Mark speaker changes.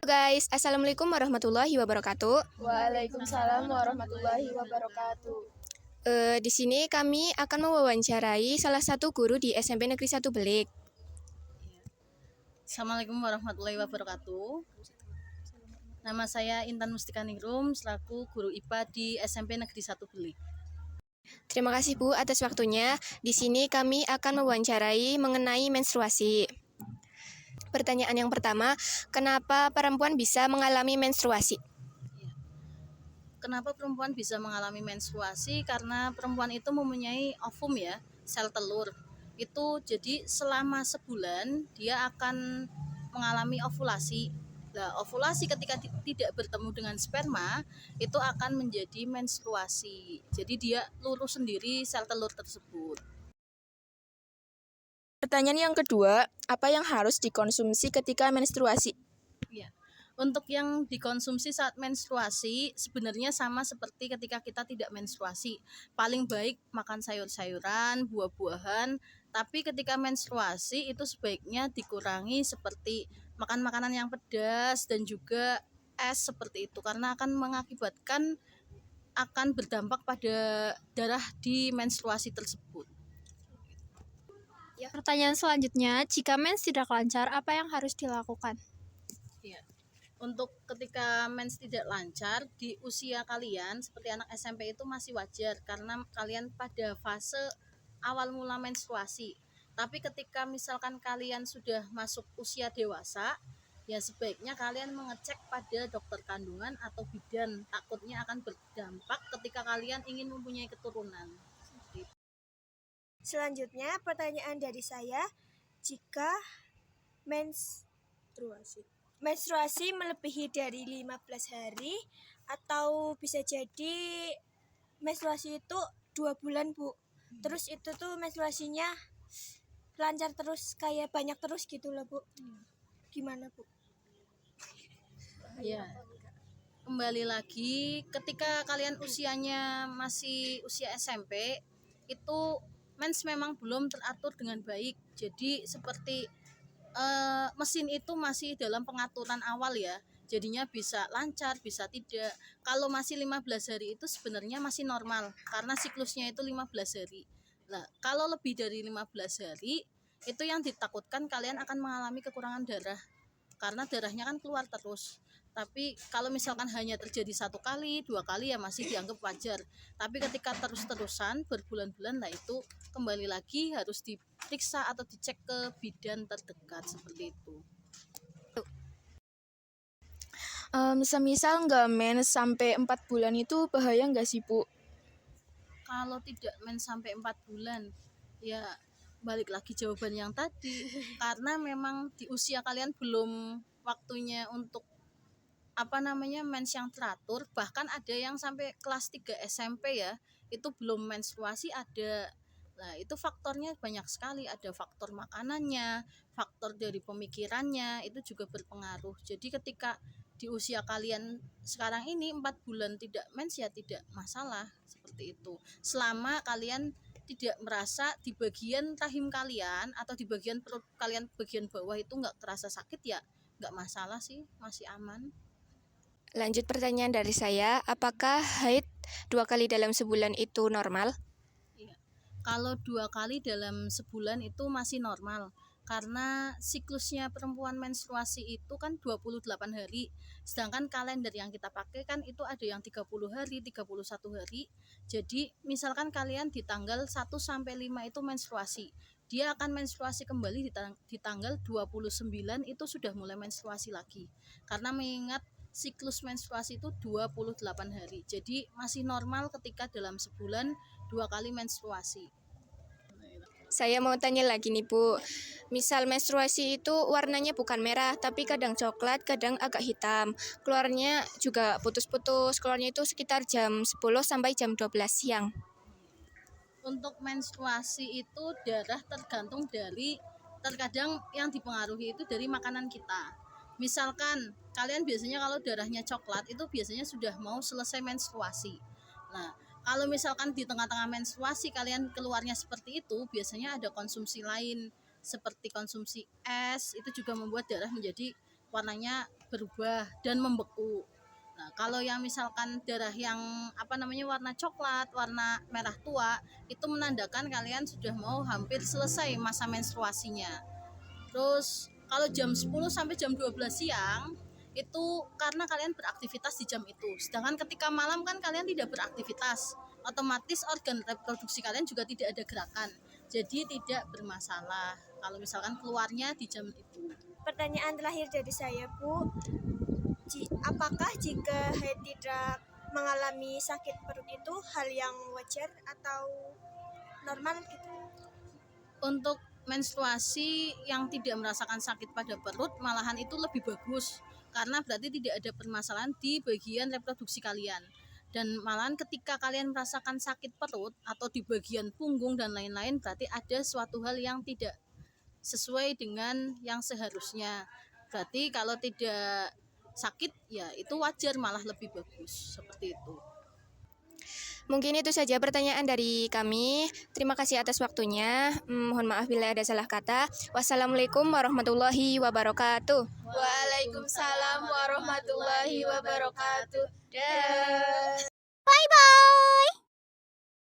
Speaker 1: Guys, Assalamualaikum warahmatullahi wabarakatuh.
Speaker 2: Waalaikumsalam warahmatullahi wabarakatuh.
Speaker 1: Di sini kami akan mewawancarai salah satu guru di SMP Negeri 1 Belik.
Speaker 3: Assalamualaikum warahmatullahi wabarakatuh. Nama saya Intan Mustika Ningrum selaku guru IPA di SMP Negeri 1 Belik.
Speaker 1: Terima kasih Bu atas waktunya. Di sini kami akan mewawancarai mengenai menstruasi. Pertanyaan yang pertama, kenapa perempuan bisa mengalami menstruasi?
Speaker 3: Kenapa perempuan bisa mengalami menstruasi? Karena perempuan itu mempunyai ovum ya, sel telur. Itu jadi selama sebulan dia akan mengalami ovulasi. Nah, ovulasi ketika tidak bertemu dengan sperma itu akan menjadi menstruasi. Jadi dia lurus sendiri sel telur tersebut.
Speaker 2: Pertanyaan yang kedua, apa yang harus dikonsumsi ketika menstruasi?
Speaker 3: Ya. Untuk yang dikonsumsi saat menstruasi sebenarnya sama seperti ketika kita tidak menstruasi. Paling baik makan sayur-sayuran, buah-buahan, tapi ketika menstruasi itu sebaiknya dikurangi seperti makan makanan yang pedas dan juga es seperti itu karena akan mengakibatkan akan berdampak pada darah di menstruasi tersebut.
Speaker 4: Pertanyaan selanjutnya, jika mens tidak lancar, apa yang harus dilakukan?
Speaker 3: Ya. Untuk ketika mens tidak lancar di usia kalian seperti anak SMP itu masih wajar karena kalian pada fase awal mula menstruasi. Tapi ketika misalkan kalian sudah masuk usia dewasa, ya sebaiknya kalian mengecek pada dokter kandungan atau bidan. Takutnya akan berdampak ketika kalian ingin mempunyai keturunan.
Speaker 5: Selanjutnya, pertanyaan dari saya, jika menstruasi melebihi dari 15 hari atau bisa jadi menstruasi itu 2 bulan, Bu. Terus itu tuh menstruasinya lancar terus, kayak banyak terus gitu loh, Bu. Gimana, Bu?
Speaker 3: Ya. Kembali lagi ketika kalian usianya masih usia SMP itu mens memang belum teratur dengan baik. Jadi seperti mesin itu masih dalam pengaturan awal ya. Jadinya bisa lancar, bisa tidak. Kalau masih 15 hari itu sebenarnya masih normal karena siklusnya itu 15 hari. Nah, kalau lebih dari 15 hari itu yang ditakutkan kalian akan mengalami kekurangan darah. Karena darahnya kan keluar terus. Tapi kalau misalkan hanya terjadi 1 kali, 2 kali ya masih dianggap wajar. Tapi ketika terus-terusan berbulan-bulan, nah itu kembali lagi harus diperiksa atau dicek ke bidan terdekat seperti itu.
Speaker 2: Semisal nggak mens sampai 4 bulan itu bahaya nggak sih, Bu?
Speaker 3: Kalau tidak mens sampai 4 bulan, ya balik lagi jawaban yang tadi. Karena memang di usia kalian belum waktunya untuk mens yang teratur, bahkan ada yang sampai kelas 3 SMP ya itu belum menstruasi ada. Nah itu faktornya banyak sekali, ada faktor makanannya, faktor dari pemikirannya itu juga berpengaruh. Jadi ketika di usia kalian sekarang ini 4 bulan tidak mens ya tidak masalah seperti itu, selama kalian tidak merasa di bagian rahim kalian atau di bagian perut kalian bagian bawah itu nggak terasa sakit ya nggak masalah sih, masih aman.
Speaker 1: Lanjut pertanyaan dari saya, apakah haid 2 kali dalam sebulan itu normal?
Speaker 3: Iya. Kalau 2 kali dalam sebulan itu masih normal karena siklusnya perempuan menstruasi itu kan 28 hari. Sedangkan kalender yang kita pakai kan itu ada yang 30 hari, 31 hari. Jadi misalkan kalian di tanggal 1 sampai 5 itu menstruasi. Dia akan menstruasi kembali di tanggal 29 itu sudah mulai menstruasi lagi. Karena mengingat siklus menstruasi itu 28 hari. Jadi masih normal ketika dalam sebulan 2 kali menstruasi.
Speaker 1: Saya mau tanya lagi nih Bu, misal menstruasi itu warnanya bukan merah tapi kadang coklat, kadang agak hitam. Keluarnya juga putus-putus, keluarnya itu sekitar jam 10 sampai jam 12 siang.
Speaker 3: Untuk menstruasi itu darah tergantung dari, terkadang yang dipengaruhi itu dari makanan kita. Misalkan kalian biasanya kalau darahnya coklat itu biasanya sudah mau selesai menstruasi. Nah, kalau misalkan di tengah-tengah menstruasi kalian keluarnya seperti itu, biasanya ada konsumsi lain seperti konsumsi es, itu juga membuat darah menjadi warnanya berubah dan membeku. Nah, kalau yang misalkan darah yang warna coklat, warna merah tua, itu menandakan kalian sudah mau hampir selesai masa menstruasinya. Terus kalau jam 10 sampai jam 12 siang itu karena kalian beraktivitas di jam itu. Sedangkan ketika malam kan kalian tidak beraktivitas, otomatis organ reproduksi kalian juga tidak ada gerakan. Jadi tidak bermasalah kalau misalkan keluarnya di jam itu.
Speaker 5: Pertanyaan terakhir dari saya, Bu. Apakah jika haid tidak mengalami sakit perut itu hal yang wajar atau normal gitu?
Speaker 3: Untuk menstruasi yang tidak merasakan sakit pada perut malahan itu lebih bagus, karena berarti tidak ada permasalahan di bagian reproduksi kalian. Dan malahan ketika kalian merasakan sakit perut atau di bagian punggung dan lain-lain, berarti ada suatu hal yang tidak sesuai dengan yang seharusnya. Berarti kalau tidak sakit ya itu wajar, malah lebih bagus seperti itu.
Speaker 1: Mungkin itu saja pertanyaan dari kami. Terima kasih atas waktunya. Mohon maaf bila ada salah kata. Wassalamualaikum warahmatullahi wabarakatuh.
Speaker 2: Waalaikumsalam warahmatullahi wabarakatuh.
Speaker 1: Dah.
Speaker 4: Bye-bye!